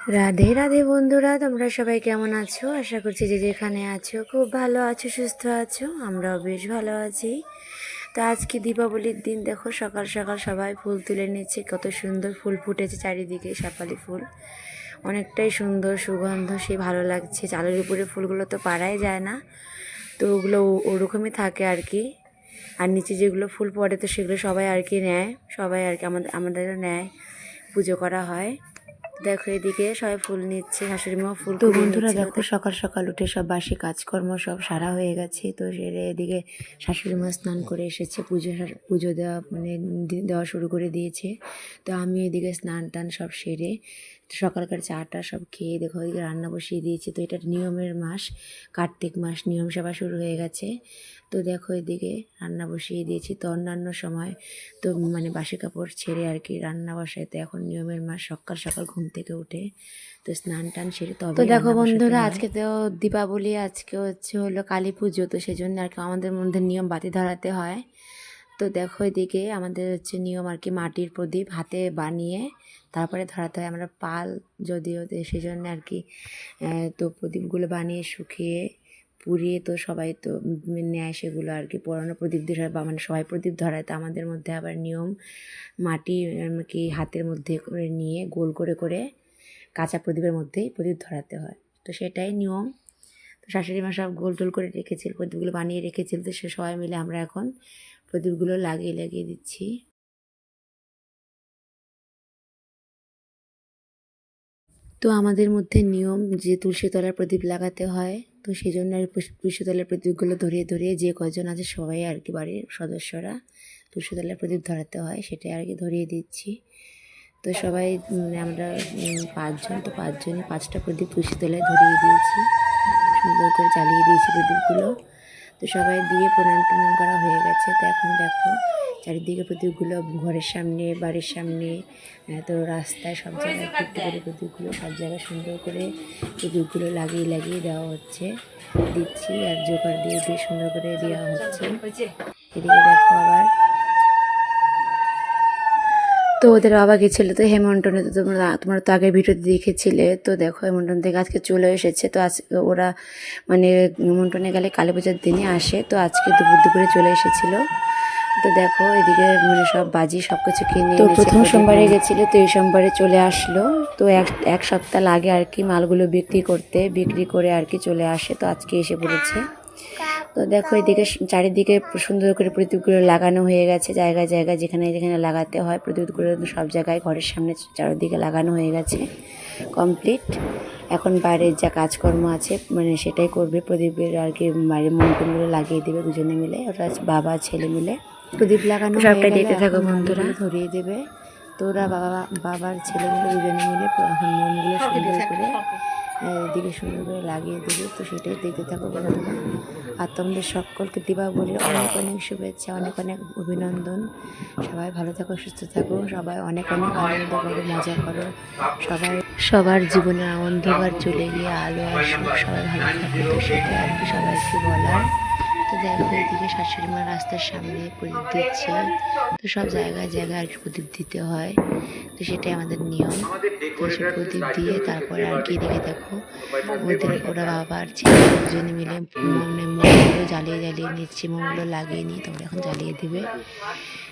রাধে রাধে বন্ধুরা, তোমরা সবাই কেমন আছো? আশা করছি যে যেখানে আছো খুব ভালো আছো, সুস্থ আছো। আমরাও বেশ ভালো আছি। তো আজকে দীপাবলির দিন, দেখো সকাল সকাল সবাই ফুল তুলে নিচ্ছে। কত সুন্দর ফুল ফুটেছে চারিদিকে, শেফালি ফুল অনেকটাই সুন্দর সুগন্ধ, সে ভালো লাগছে। চালের উপরে ফুলগুলো তো পারাই যায় না, তো ওগুলো ওরকমই থাকে আর কি। আর নিচে যেগুলো ফুল পড়ে তো সেগুলো সবাই আর কি নেয়, সবাই আর কি আমাদেরও নেয়, পুজো করা হয়। দেখো এদিকে সবাই ফুল নিচ্ছে, শাশুড়ি মাও ফুল তো বন্ধুরা দেখো সকাল সকাল উঠে সব বাসি কাজকর্ম সব সারা হয়ে গেছে। তো সেরে এদিকে শাশুড়ি মা স্নান করে এসেছে, পুজো দেওয়া মানে দেওয়া শুরু করে দিয়েছে। তো আমি এদিকে স্নান টান সব সেরে সকালকার চাটা সব খেয়ে দেখো এদিকে রান্না বসিয়ে দিয়েছি। তো এটা নিয়মের মাস, কার্তিক মাস, নিয়ম সেবা শুরু হয়ে গেছে। তো দেখো এদিকে রান্না বসিয়ে দিয়েছি। তো অন্যান্য সময় তো মানে বাসি কাপড় ছেড়ে আর কি রান্না বসাই। তো এখন নিয়মের মাস, সকাল সকাল ঘুম থেকে উঠে তো স্নান টান সেরে তবে তো দেখো বন্ধুরা, আজকে তো দীপাবলি, আজকে হলো কালী পুজো। তো সেই জন্য আর কি আমাদের মধ্যে নিয়ম বাতি ধরাতে হয়। তো দেখো এদিকে আমাদের নিয়ম আর কি, মাটির প্রদীপ হাতে বানিয়ে তারপরে ধরাতে হয়। আমরা পাল যদিও, তো সেই জন্য আর কি তো প্রদীপগুলো বানিয়ে শুকিয়ে পুড়িয়ে তো সবাই তো নেয় সেগুলো আর কি, পুরানো প্রদীপ দিয়ে বা মানে সবাই প্রদীপ ধরায়। তো আমাদের মধ্যে আবার নিয়ম মাটি কি হাতের মধ্যে করে নিয়ে গোল করে করে কাঁচা প্রদীপের মধ্যেই প্রদীপ ধরাতে হয়। তো সেটাই নিয়ম। তো শাশুড়ি মা সব গোল টোল করে রেখেছিল, প্রদীপগুলো বানিয়ে রেখেছিল। তো সে সবাই মিলে আমরা এখন প্রদীপগুলো লাগিয়ে লাগিয়ে দিচ্ছি। তো আমাদের মধ্যে নিয়ম যে তুলসী তলায় প্রদীপ লাগাতে হয়। তো সেই জন্য আর তুলসী তলার প্রদীপগুলো ধরিয়ে ধরিয়ে যে কজন আছে সবাই আর কি, বাড়ির সদস্যরা তুলসী তলায় প্রদীপ ধরাতে হয়, সেটাই আর কি ধরিয়ে দিচ্ছি। তো সবাই আমরা পাঁচজন, তো পাঁচজনই পাঁচটা প্রদীপ তুলসী তলায় ধরিয়ে দিয়েছি, সুন্দর করে জ্বালিয়ে দিয়েছি প্রদীপগুলো। তো সবাই দিয়ে প্রণাম টনাম করা হয়ে গেছে। তো এখন দেখো চারিদিকে প্রদীপগুলো ঘরের সামনে, বাড়ির সামনে, তো রাস্তায় সব জায়গায় একটু একটু করে প্রদীপগুলো সব জায়গায় সুন্দর করে প্রদীপগুলো লাগিয়ে লাগিয়ে দেওয়া হচ্ছে, দিচ্ছি। আর জোগাড় দিয়ে দিয়ে সুন্দর করে দেওয়া হচ্ছে। এদিকে দেখো আবার তো ওদের বাবা গেছিলো তো হেমন্তনে। তো তোমরা তো আগের ভিডিওতে দেখেছিলে। তো দেখো হেমন্তন থেকে আজকে চলে এসেছে। তো আজকে ওরা মানে হেমন্তনে গেলে কালী পূজার দিনে আসে, তো আজকে দুপুর দুপুরে চলে এসেছিলো। তো দেখো এদিকে মানে সব বাজি সব কিছু কিনে তো প্রথম সোমবারে গেছিলো, তো এই সোমবারে চলে আসলো। তো এক সপ্তাহ লাগে আর কি মালগুলো বিক্রি করতে, বিক্রি করে আর কি চলে আসে। তো আজকে এসে পড়েছে। তো দেখো এদিকে চারিদিকে সুন্দর করে প্রদীপগুলো লাগানো হয়ে গেছে, জায়গায় জায়গায় যেখানে যেখানে লাগাতে হয় প্রদীপগুলো সব জায়গায় ঘরের সামনে চারিদিকে লাগানো হয়ে গেছে, কমপ্লিট। এখন বাইরের যা কাজকর্ম আছে মানে সেটাই করবে, প্রদীপের আর কি বাইরে মন্ডপগুলো লাগিয়ে দেবে দুজনে মিলে, ওরা বাবা ছেলে মিলে প্রদীপ লাগানো সবটা দেখতে থাকো বন্ধুরা, ধরিয়ে দেবে। তো ওরা বাবার ছেলে মিলে দুজনে মিলে এখন মোমগুলো সুন্দর করে দিকে সুন্দর করে লাগিয়ে দেবে। তো সেটাই দেখতে থাকো বন্ধুরা। আর তোমাদের সকলকে দীপাবলির অনেক অনেক শুভেচ্ছা, অনেক অনেক অভিনন্দন। সবাই ভালো থাকো, সুস্থ থাকো, সবাই অনেক অনেক আনন্দ করো, মজা করো। সবাই সবার জীবনে অন্ধকার চলে গিয়ে আলো আসুক, সবাই ভালো থাকো। তো সেটা আর কি সবাইকে বলার। তো দেখো এদিকে শাশুড়ি মা রাস্তার সামনে প্রদীপ দিচ্ছে। তো সব জায়গায় জায়গায় আর কি প্রদীপ দিতে হয়, তো সেটাই আমাদের নিয়ম। তো সে প্রদীপ দিয়ে তারপরে আর কি এদিকে দেখো ওরা বাবা আর ছেলে দুজনে মিলে মানে মোমগুলো জ্বালিয়ে জ্বালিয়ে নিচ্ছে, মোমগুলো লাগিয়ে নিয়ে তারপরে এখন জ্বালিয়ে দেবে।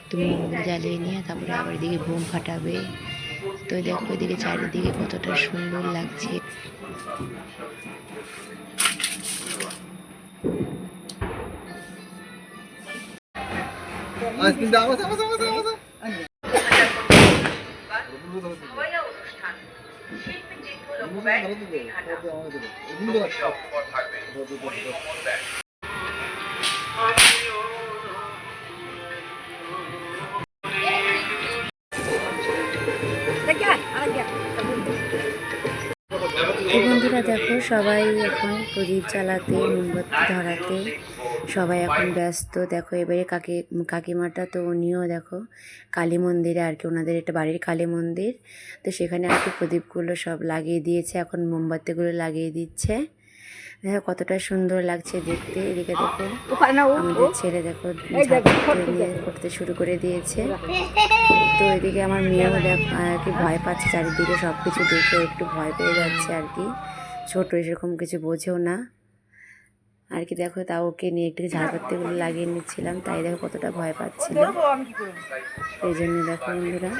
তো মোমগুলো জ্বালিয়ে নিয়ে তারপরে আবার এদিকে বোম ফাটাবে। তো দেখো এদিকে চারিদিকে কতটা সুন্দর লাগছে। তো বন্ধুরা দেখো সবাই এখন প্রদীপ জ্বালাতে, মোমবাতি ধরাতে সবাই এখন ব্যস্ত। দেখো এবারে কাকিমাটা তো উনিও দেখো কালী মন্দিরে আর কি, ওনাদের এটা বাড়ির কালী মন্দির। তো সেখানে আর কি প্রদীপগুলো সব লাগিয়ে দিয়েছে, এখন মোমবাতিগুলো লাগিয়ে দিচ্ছে। দেখো কতটা সুন্দর লাগছে দেখতে। এদিকে দেখো আমাদের ছেলে দেখো নিয়ে করতে শুরু করে দিয়েছে। তো এদিকে আমার মেয়েও আর কি ভয় পাচ্ছে, চারিদিকে সব কিছু দেখে একটু ভয় পেয়ে যাচ্ছে আর কি। ছোটো এরকম কিছু বোঝেও না আর কি। দেখো তাও ওকে নিয়ে একটু ঝাড়পাত্তিগুলো লাগিয়ে নিচ্ছিলাম, তাই দেখো কতটা ভয় পাচ্ছিল। এই জন্য দেখো বন্ধুরা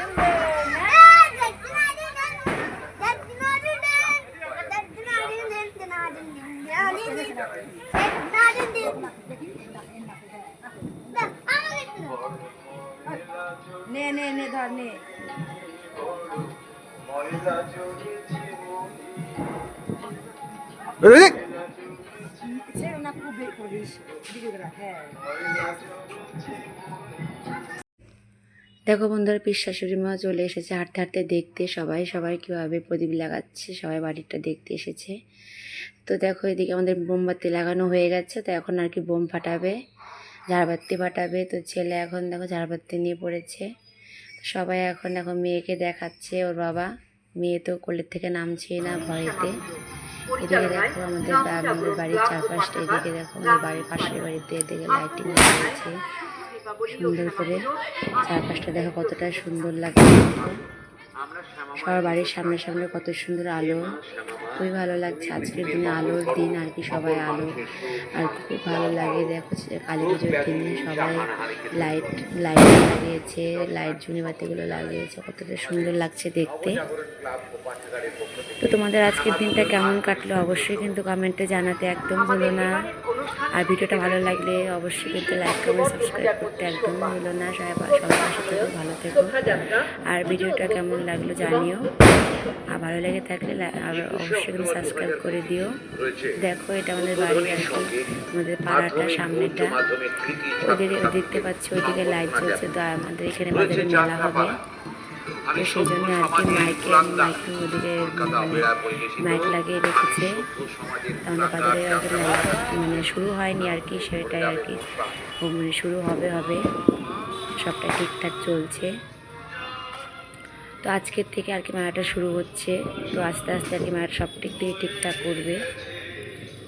নে নে নে ধর নে। দেখো বন্ধুরা পিস শাশুড়ি মা চলে এসেছে হাঁটতে হাঁটতে দেখতে সবাই কীভাবে প্রদীপ লাগাচ্ছে, সবাই বাড়িটা দেখতে এসেছে। তো দেখো এদিকে আমাদের মোমবাতি লাগানো হয়ে গেছে, তো এখন আর কি বোম ফাটাবে, ঝাড়বাতি ফাটাবে। তো ছেলে এখন দেখো ঝাড়বাতি নিয়ে পড়েছে। সবাই এখন দেখো মেয়েকে দেখাচ্ছে ওর বাবা। মেয়ে তো কোলের থেকে নামছেই না ভয়েতে। এদিকে দেখো আমাদের বাড়ির চারপাশটা, এদিকে দেখো আমাদের বাড়ির পাশের বাড়িতে এদিকে লাইটিং লাগিয়েছে সুন্দর করে। চারপাশটা দেখো কতটা সুন্দর লাগছে। সবার বাড়ির সামনে সামনে কত সুন্দর আলো, খুবই ভালো লাগছে। আজকের দিনে আলোর দিন আর কি, সবাই আলো আর খুব ভালো লাগে। দেখো কালী পুজোর দিনে সবাই লাইট লাগিয়েছে, লাইট ঝুনিবাতিগুলো লাগিয়েছে, কতটা সুন্দর লাগছে দেখতে। তো তোমাদের আজকের দিনটা কেমন কাটলো অবশ্যই কিন্তু কমেন্টে জানাতে একদম ভুলো না। আর ভিডিওটা ভালো লাগলে অবশ্যই কিন্তু লাইক কমেন্ট সাবস্ক্রাইব করতে একদম ভুলো না। সবাই পাশে থেকো, ভালো থেকো। আর ভিডিওটা কেমন লাগলো জানিও, আর ভালো লেগে থাকলে অবশ্যই কিন্তু সাবস্ক্রাইব করে দিও। দেখো এটা আমাদের বাড়ি আর কি, আমাদের পাড়াটা সামনেটা। দেখতে পাচ্ছি ওইদিকে লাইট জ্বলছে। তো আমাদের এখানে বাজারে মেলা হবে, তো সেই জন্য আর কি মাইকে ওদিকে মাইক লাগিয়ে রেখেছে। আমাদের বাজারে মেলা শুরু হয়নি আর কি, সেটাই আর কি শুরু হবে সবটা ঠিকঠাক চলছে। তো আজকের থেকে আর কি মেলাটা শুরু হচ্ছে। তো আস্তে আস্তে আর কি মেলাটা সব দিক থেকে ঠিকঠাক করবে।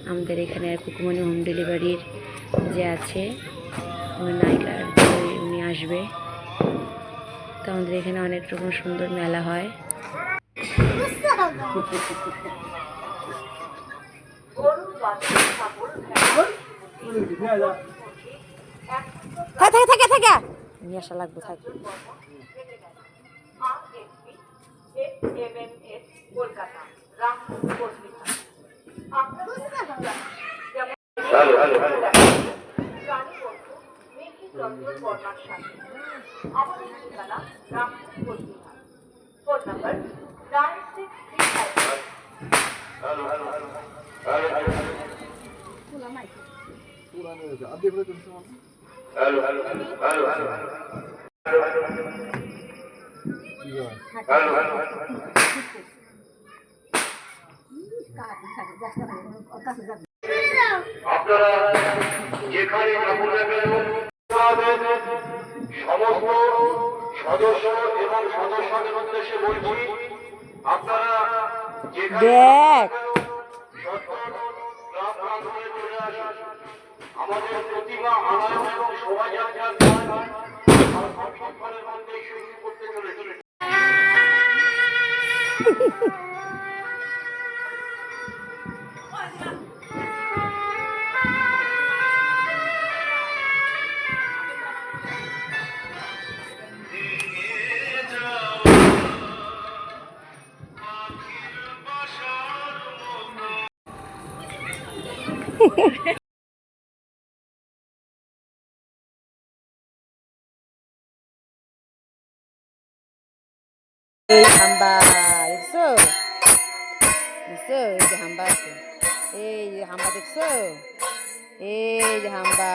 আমাদের এখানে কুকুমনি হোম ডেলিভারির যে আছে নায়িকা উনি আসবে। তো আমাদের এখানে অনেক রকম সুন্দর মেলা হয়। নিয়ে আসা লাগবে থাকে। আমাদের ঠিকানা রামপুর কোচবিহার, ফোন নাম্বার 96 আপনারা যেখানে থাকুন না কেন সমস্ত সদস্য এবং সদস্যদের উদ্দেশ্যে বলছি, আপনারা আমাদের প্রতিভা আনয়ন এবং শোভাযাত্রার মধ্যে শুরু করতে চলেছে। এই হাম্বা দেখছো, দেখছো এই যে হাম্বা আছে, এই যে হাম্বা দেখছো, এই যে হাম্বা।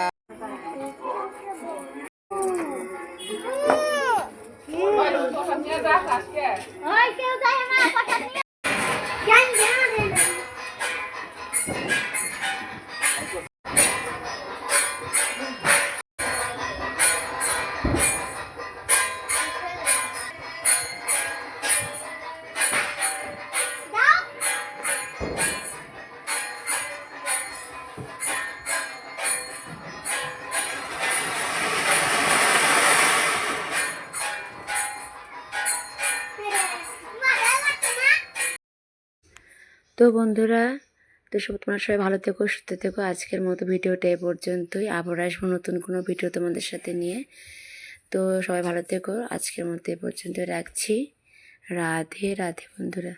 তো বন্ধুরা, তো সব তোমরা সবাই ভালো থেকো, সুস্থ থেকো। আজকের মতো ভিডিওটা এ পর্যন্তই, আবার আসবো নতুন কোনো ভিডিও তোমাদের সাথে নিয়ে। তো সবাই ভালো থেকো, আজকের মতো এ পর্যন্ত রাখছি। রাধে রাধে বন্ধুরা।